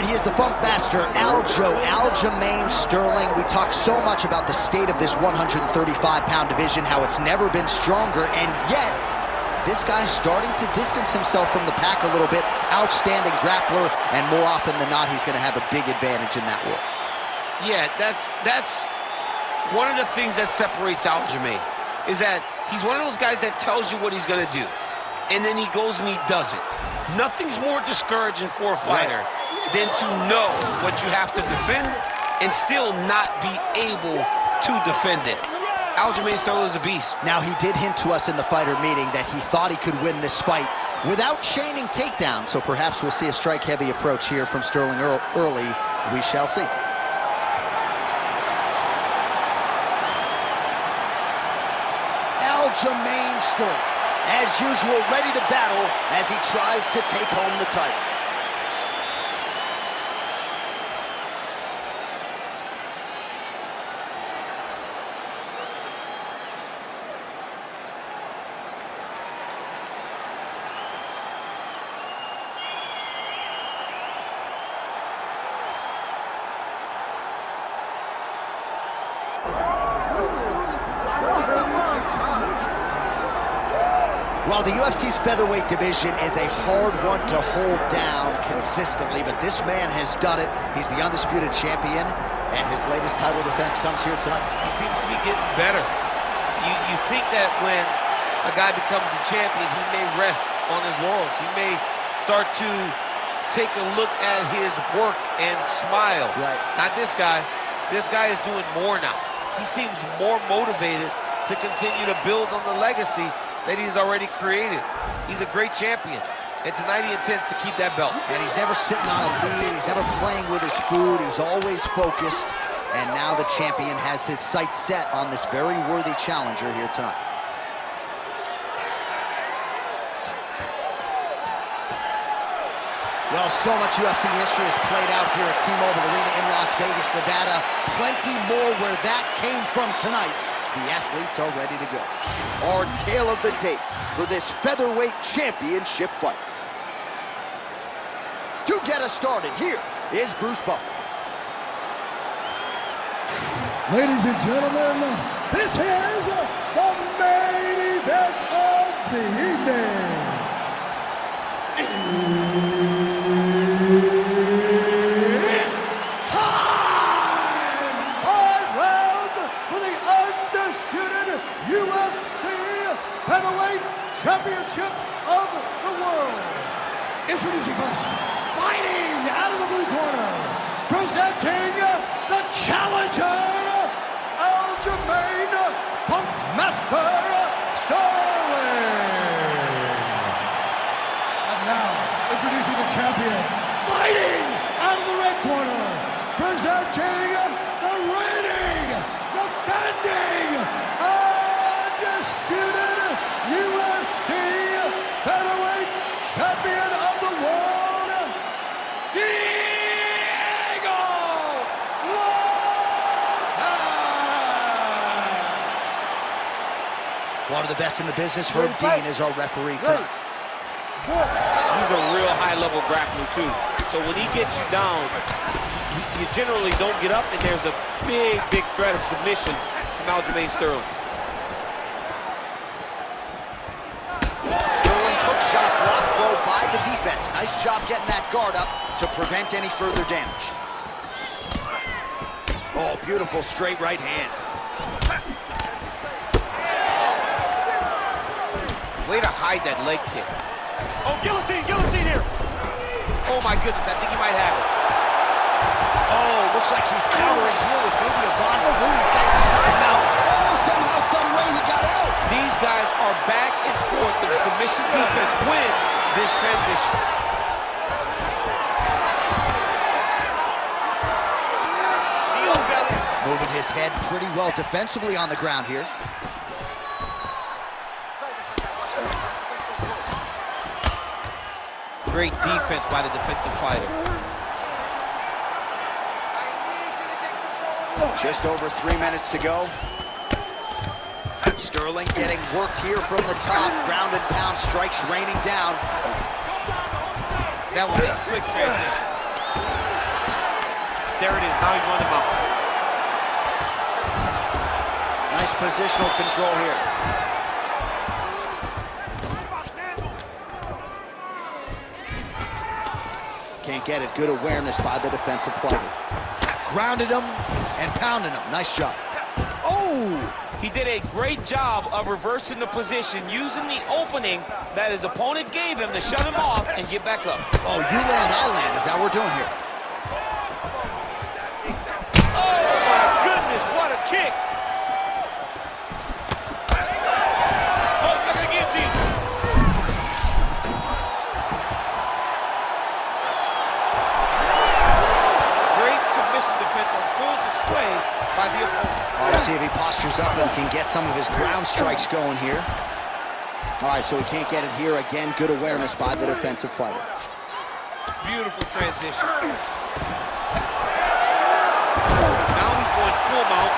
right, he is the Funk Master, Aljamain Sterling. We talk so much about the state of this 135-pound division, how it's never been stronger, and yet this guy's starting to distance himself from the pack a little bit. Outstanding grappler, and more often than not, he's going to have a big advantage in that war. Yeah, that's one of the things that separates Aljamain, is that he's one of those guys that tells you what he's going to do, and then he goes and he does it. Nothing's more discouraging for a fighter than to know what you have to defend and still not be able to defend it. Aljamain Sterling is a beast. Now, he did hint to us in the fighter meeting that he thought he could win this fight without chaining takedowns, so perhaps we'll see a strike-heavy approach here from Sterling early. We shall see. Aljamain Sterling, as usual, ready to battle as he tries to take home the title. Well, the UFC's featherweight division is a hard one to hold down consistently, but this man has done it. He's the undisputed champion, and his latest title defense comes here tonight. He seems to be getting better. You think that when a guy becomes the champion, he may rest on his laurels. He may start to take a look at his work and smile. Right. Not this guy. This guy is doing more now. He seems more motivated to continue to build on the legacy that he's already created. He's a great champion, and tonight he intends to keep that belt. And he's never sitting on a lead, he's never playing with his food, he's always focused, and now the champion has his sights set on this very worthy challenger here tonight. Well, so much UFC history has played out here at T-Mobile Arena in Las Vegas, Nevada. Plenty more where that came from tonight. The athletes are ready to go. Our tale of the tape for this featherweight championship fight. To get us started, here is Bruce Buffer. Ladies and gentlemen, this is the main event of the evening. Featherweight Championship of the World. Introducing first, fighting out of the blue corner, presenting the challenger, Aljamain Funk Master Sterling. And now, introducing the champion, fighting out of the red corner, presenting the reigning, defending, undisputed UFC featherweight champion of the world, Diego Lopes. One of the best in the business, Herb Dean, is our referee tonight. He's a real high-level grappler, too. So when he gets you down, you generally don't get up, and there's a big, big threat of submissions from Aljamain Sterling. The defense. Nice job getting that guard up to prevent any further damage. Oh, beautiful straight right hand. Way to hide that leg kick. Oh, guillotine here. Oh my goodness, I think he might have it. Oh, looks like he's countering here with maybe a Von Flue. He's got the side mount. Oh, somehow, some way he got out. These guys are back and forth. The submission defense wins this transition. Moving his head pretty well defensively on the ground here. Great defense by the defensive fighter. Just over 3 minutes to go. Sterling getting worked here from the top. Ground and pound strikes raining down. That was a slick transition. there it is. Now he's running him out. Nice positional control here. Can't get it. Good awareness by the defensive fighter. Grounded him and pounded him. Nice job. Oh! He did a great job of reversing the position, using the opening that his opponent gave him to shut him off and get back up. Oh, you land, I land. Is that what we're doing here? Oh, my goodness, what a kick. Oh, he's not going to guillotine. Great submission defense on full display by the opponent. Let's see if he postures up and can get some of his ground strikes going here. All right, so he can't get it here. Again, good awareness by the defensive fighter. Beautiful transition. Now he's going full mount.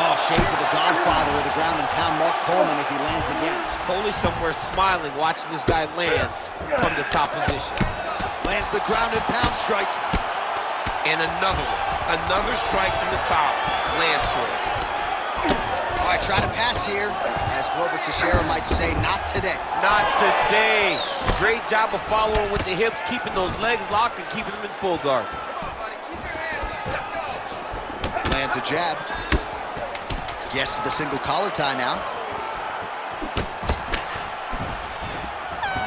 Oh, shades of the godfather of the ground and pound, Mark Coleman, as he lands again. Coley somewhere smiling, watching this guy land from the top position. Lands the ground and pound strike. And another one. Another strike from the top. Lands for it. All right, trying to pass here. As Glover Teixeira might say, not today. Not today. Great job of following with the hips, keeping those legs locked and keeping them in full guard. Come on, buddy. Keep your hands up. Let's go. Lands a jab. Gets to the single collar tie now.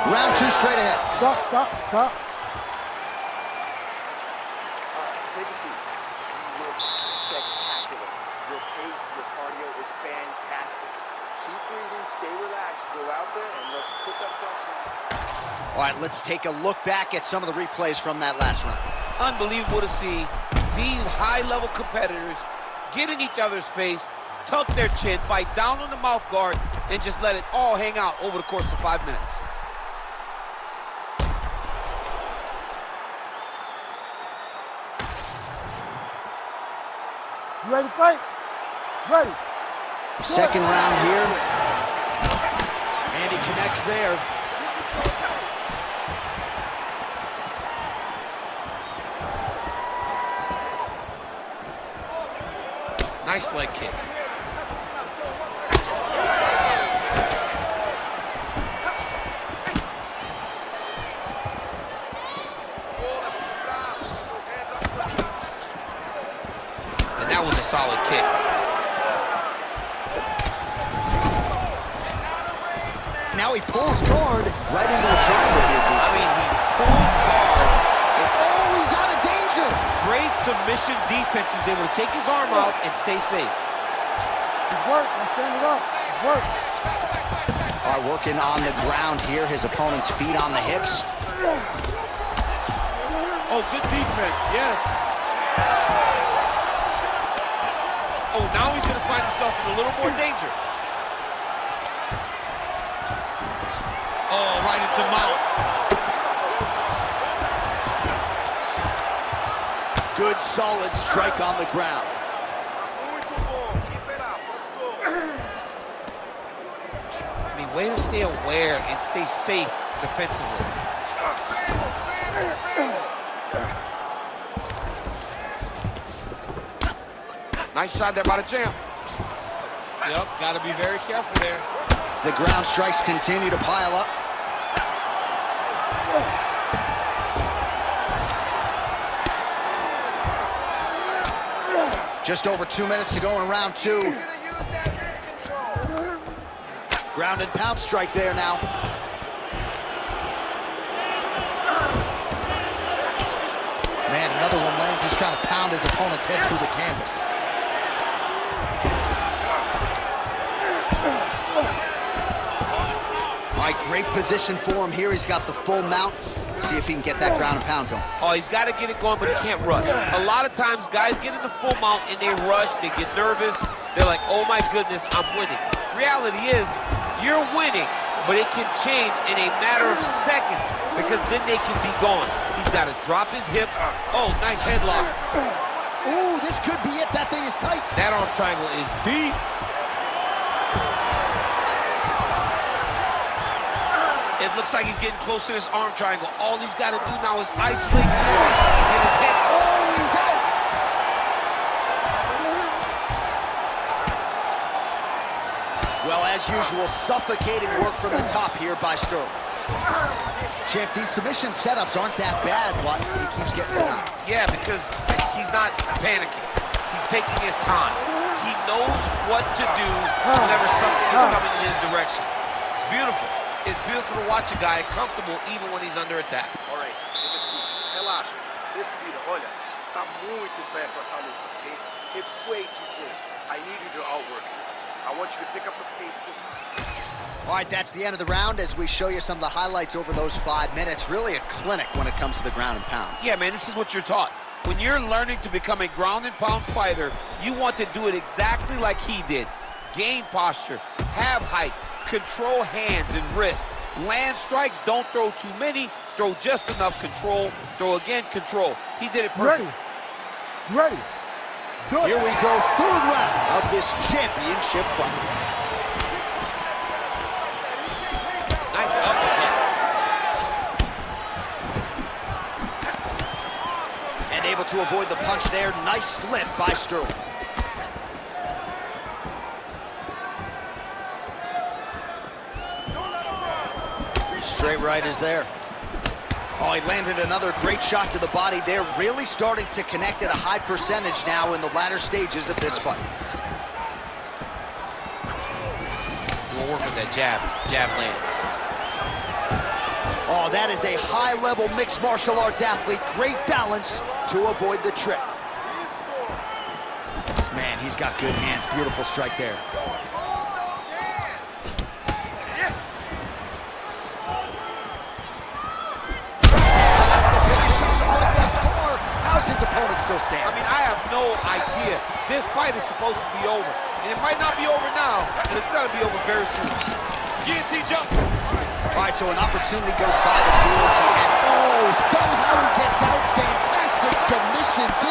Round two straight ahead. Stop. Take a seat. You look spectacular. Your pace, your cardio is fantastic. Keep breathing, stay relaxed, go out there, and let's put that pressure on. All right, let's take a look back at some of the replays from that last round. Unbelievable to see these high-level competitors get in each other's face, tuck their chin, bite down on the mouth guard, and just let it all hang out over the course of 5 minutes. You ready to fight? Ready. Second round here. And he connects there. Nice leg kick. And that was a solid kick. Now he pulls guard right into a triangle here, I DC. mean, he pulled guard. Oh, he's out of danger. Great submission defense. He was able to take his arm out and stay safe. It's work. I'm standing up. It's work. All right, working on the ground here. His opponent's feet on the hips. Oh, good defense, yes. Oh, now he's going to find himself in a little more danger. Oh, right into mount. Good, solid strike on the ground. I mean, way to stay aware and stay safe defensively. Nice shot there by the champ. Yep, got to be very careful there. The ground strikes continue to pile up. Just over 2 minutes to go in round two. Ground and pound strike there now. Man, another one lands. He's trying to pound his opponent's head through the canvas. All right, great position for him here. He's got the full mount. See if he can get that ground and pound going. Oh, he's got to get it going, but he can't rush. A lot of times, guys get in the full mount and they rush, they get nervous. They're like, oh my goodness, I'm winning. Reality is, you're winning, but it can change in a matter of seconds because then they can be gone. He's got to drop his hips. Oh, nice headlock. Ooh, this could be it. That thing is tight. That arm triangle is deep. It looks like he's getting close to this arm triangle. All he's got to do now is isolate the arm, get his head. Oh, he's as usual, suffocating work from the top here by Sterling. Champ, these submission setups aren't that bad, but he keeps getting denied. Yeah, because he's not panicking. He's taking his time. He knows what to do whenever something is coming in his direction. It's beautiful. It's beautiful to watch a guy comfortable even when he's under attack. All right, take a seat. Relaxa. Respira. Olha, tá muito perto essa luta, okay? It's way too close. I need you to outwork it. I want you to pick up the pace this time. All right, that's the end of the round as we show you some of the highlights over those 5 minutes. Really a clinic when it comes to the ground and pound. Yeah, man, this is what you're taught. When you're learning to become a ground and pound fighter, you want to do it exactly like he did. Gain posture, have height, control hands and wrists. Land strikes, don't throw too many, throw just enough, control, throw again, control. He did it perfect. Ready. Here we go, third round of this championship fight. Nice uppercut. And able to avoid the punch there. Nice slip by Sterling. Straight right is there. Oh, he landed another great shot to the body there. Really starting to connect at a high percentage now in the latter stages of this fight. We'll work with that jab. Jab lands. Oh, that is a high-level mixed martial arts athlete. Great balance to avoid the trip. Man, he's got good hands. Beautiful strike there. How's his opponent still standing? I mean, I have no idea. This fight is supposed to be over. And it might not be over now, but it's got to be over very soon. Guillotine jump. All right, so an opportunity goes by the boards. Oh, somehow he gets out. Fantastic submission D.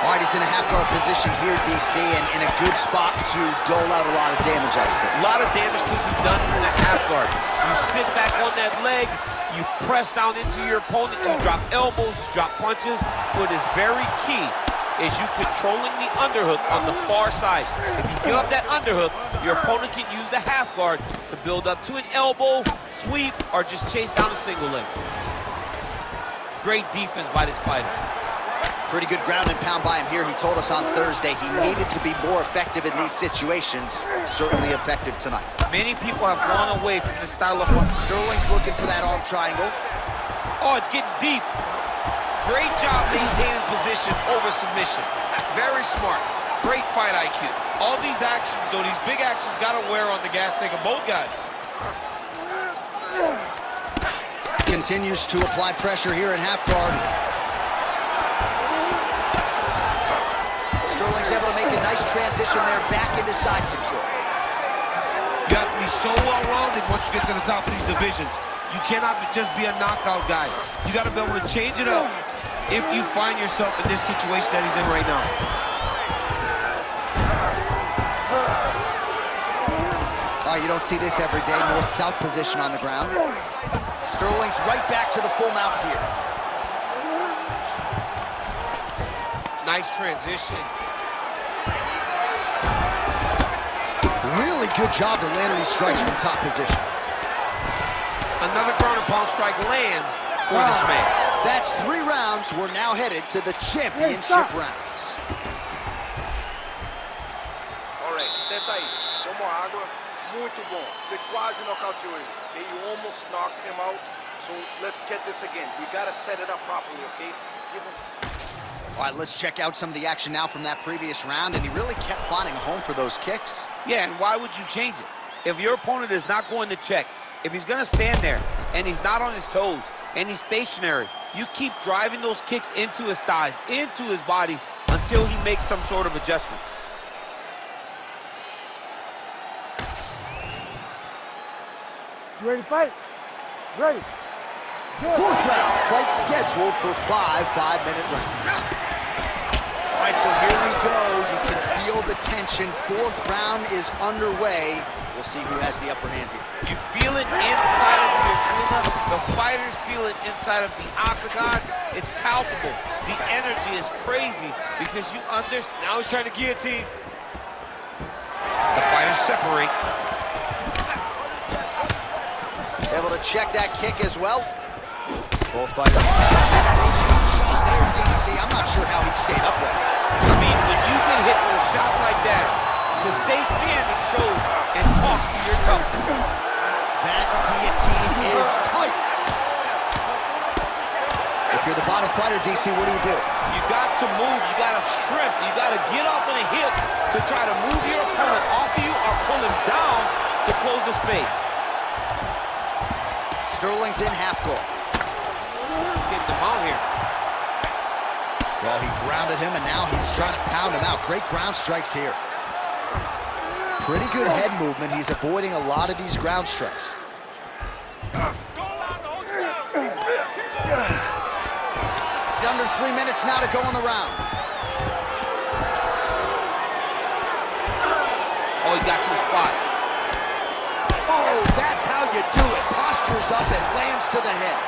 All right, he's in a half-guard position here, DC, and in a good spot to dole out a lot of damage out of it. A lot of damage can be done from the half guard. You sit back on that leg, you press down into your opponent, you drop elbows, you drop punches. What is very key is you controlling the underhook on the far side. If you give up that underhook, your opponent can use the half guard to build up to an elbow, sweep, or just chase down a single leg. Great defense by this fighter. Pretty good ground and pound by him here. He told us on Thursday he needed to be more effective in these situations. Certainly effective tonight. Many people have gone away from this style of fight. Sterling's looking for that arm triangle. Oh, it's getting deep. Great job maintaining position over submission. Very smart. Great fight IQ. All these actions, though, these big actions got to wear on the gas tank of both guys. Continues to apply pressure here in half guard. Sterling's able to make a nice transition there back into side control. You have to be so well-rounded once you get to the top of these divisions. You cannot just be a knockout guy. You got to be able to change it up if you find yourself in this situation that he's in right now. Oh, you don't see this every day. North-south position on the ground. Sterling's right back to the full mount here. Nice transition. Really good job to land these strikes from top position. Another ground and pound strike lands for this man. That's 3 rounds. We're now headed to the championship rounds. All right, senta aí. Tomou água. Muito bom. Você quase nocauteou ele. Okay, you almost knocked him out. So let's get this again. We gotta set it up properly, okay? Give him. All right, let's check out some of the action now from that previous round, and he really kept finding a home for those kicks. Yeah, and why would you change it? If your opponent is not going to check, if he's going to stand there and he's not on his toes and he's stationary, you keep driving those kicks into his thighs, into his body until he makes some sort of adjustment. You ready to fight? Ready. Good. 4th round, fight scheduled for 5 5-minute rounds. All right, so here we go. You can feel the tension. 4th round is underway. We'll see who has the upper hand here. You feel it inside of your The fighters feel it inside of the octagon. It's palpable. The energy is crazy because you understand. Now he's trying to guillotine. The fighters separate. Able to check that kick as well. Both fighters. There, DC. I'm not sure how he stayed upright. I mean, when you've been hit with a shot like that, to stay standing shows and talks to your toughness. That guillotine is tight. If you're the bottom fighter, DC, what do? You got to move, you got to shrimp, you got to get off on a hip to try to move your opponent off of you or pull him down to close the space. Sterling's in half guard. Getting them out here. Well, he grounded him, and now he's trying to pound him out. Great ground strikes here. Pretty good head movement. He's avoiding a lot of these ground strikes. Under 3 minutes now to go in the round. Oh, he got to the spot. Oh, that's how you do it. Postures up and lands to the head.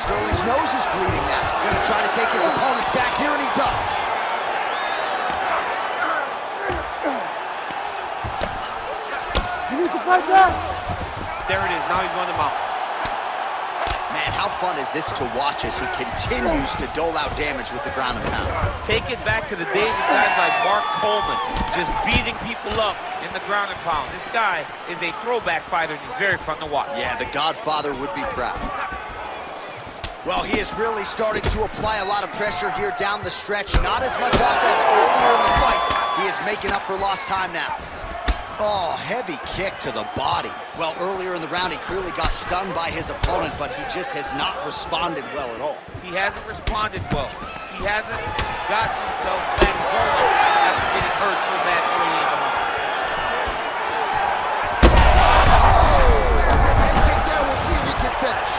Sterling's nose is bleeding now. Going to try to take his opponents back here, and he does. You need to fight back. There it is. Now he's running them out. Man, how fun is this to watch as he continues to dole out damage with the ground and pound? Take it back to the days of guys like Mark Coleman, just beating people up in the ground and pound. This guy is a throwback fighter. He's very fun to watch. Yeah, the Godfather would be proud. Well, he is really starting to apply a lot of pressure here down the stretch. Not as much offense earlier in the fight. He is making up for lost time now. Oh, heavy kick to the body. Well, earlier in the round, he clearly got stunned by his opponent, but he just has not responded well at all. He hasn't responded well. He hasn't gotten himself back going after getting hurt so bad early in the round. Oh, there's a head kick there. We'll see if he can finish.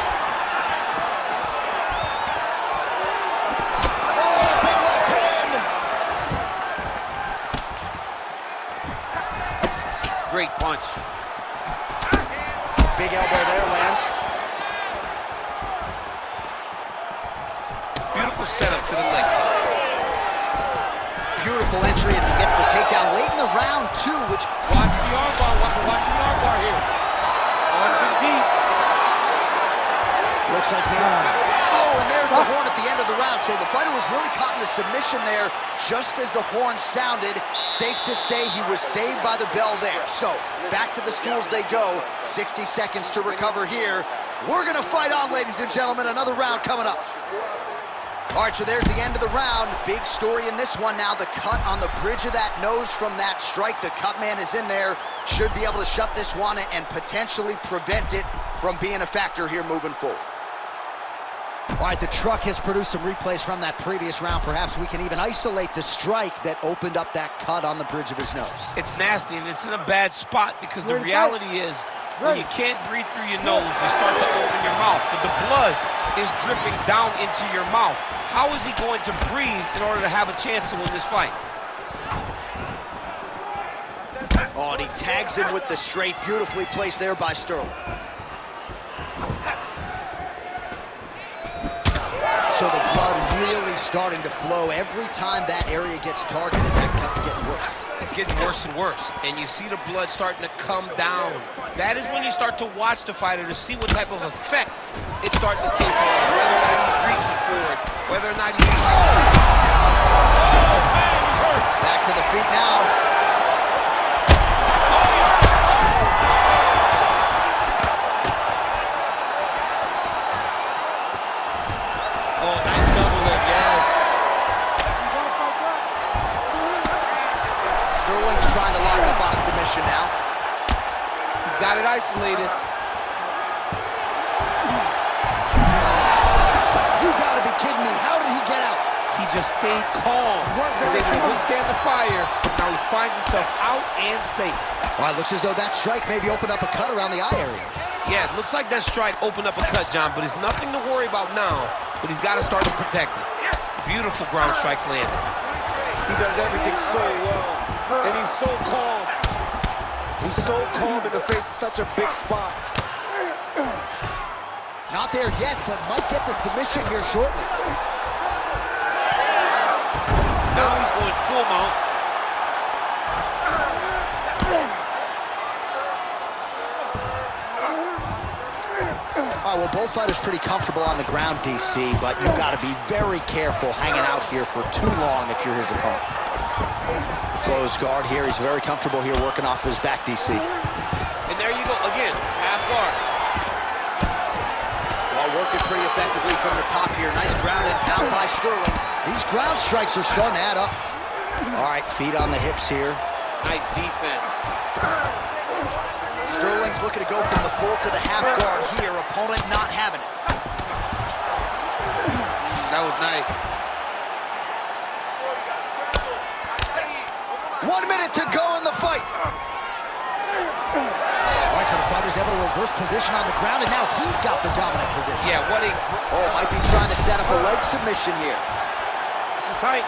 Oh, big left hand. Great punch. Big elbow there, lands. Beautiful setup to the leg. Beautiful entry as he gets the takedown late in the round, too, which... Watch the armbar. Watch the armbar here. Arms in deep. Looks like maybe... Oh, and there's the horn at the end of the round. So the fighter was really caught in a submission there just as the horn sounded. Safe to say he was saved by the bell there. So back to the stools they go. 60 seconds to recover here. We're going to fight on, ladies and gentlemen. Another round coming up. All right, so there's the end of the round. Big story in this one now. The cut on the bridge of that nose from that strike. The cut man is in there. Should be able to shut this one and potentially prevent it from being a factor here moving forward. All right, the truck has produced some replays from that previous round. Perhaps we can even isolate the strike that opened up that cut on the bridge of his nose. It's nasty, and it's in a bad spot because the reality is when you can't breathe through your nose, you start to open your mouth. So the blood is dripping down into your mouth. How is he going to breathe in order to have a chance to win this fight? Oh, and he tags him with the straight. Beautifully placed there by Sterling. So the blood really starting to flow. Every time that area gets targeted, that cut's getting worse. It's getting worse and worse, and you see the blood starting to come down. That is when you start to watch the fighter to see what type of effect it's starting to take on him, whether or not he's reaching for it, whether or not he's... Oh, man, he's hurt. Back to the feet now. Oh, nice double leg, yes. Sterling's trying to lock up on a submission now. He's got it isolated. You gotta be kidding me. How did he get out? He just stayed calm. He was able to withstand the fire. Now he finds himself out and safe. Well, it looks as though that strike maybe opened up a cut around the eye area. Yeah, it looks like that strike opened up a cut, John, but it's nothing to worry about now. But he's got to start to protect it. Beautiful ground strikes landed. He does everything so well, and he's so calm. He's so calm in the face of such a big spot. Not there yet, but might get the submission here shortly. Now he's going full mount. All right, well, both fighters pretty comfortable on the ground, DC, but you've got to be very careful hanging out here for too long if you're his opponent. Close guard here. He's very comfortable here working off of his back, DC. And there you go, again, half guard. Well, working pretty effectively from the top here. Nice ground and pound by Sterling. These ground strikes are starting to add up. All right, feet on the hips here. Nice defense. Sterling's looking to go from the full to the half guard here. Opponent not having it. That was nice. 1 minute to go in the fight. All right, so the fighter's able to reverse position on the ground, and now he's got the dominant position. Yeah, what a... Oh, might be trying to set up a leg submission here. This is tight.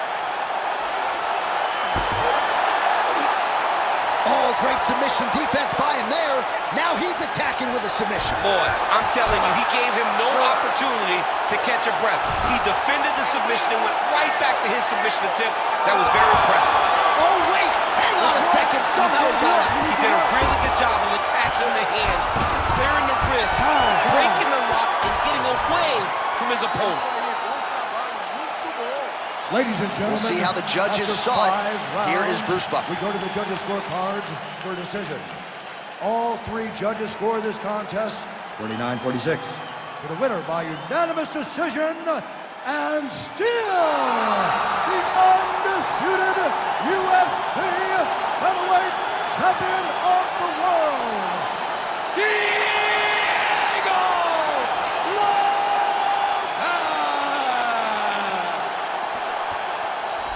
Oh, great submission defense by him there. Now he's attacking with a submission. Boy, I'm telling you, he gave him no opportunity to catch a breath. He defended the submission and went right back to his submission attempt. That was very impressive. Oh, wait, hang on a second. Somehow he got out. He did a really good job of attacking the hands, clearing the wrist, breaking the lock, and getting away from his opponent. Ladies and gentlemen, We'll see how the judges after saw it. 5 Here is rounds, Bruce Buffer. We go to the judges' scorecards for a decision. All 3 judges score this contest 49-46. For the winner by unanimous decision, and still the undisputed UFC featherweight champion of the world, Diego Lopes!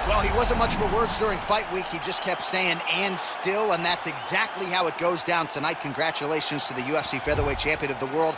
Well, he wasn't much for words during fight week. He just kept saying, and still, and that's exactly how it goes down tonight. Congratulations to the UFC featherweight champion of the world.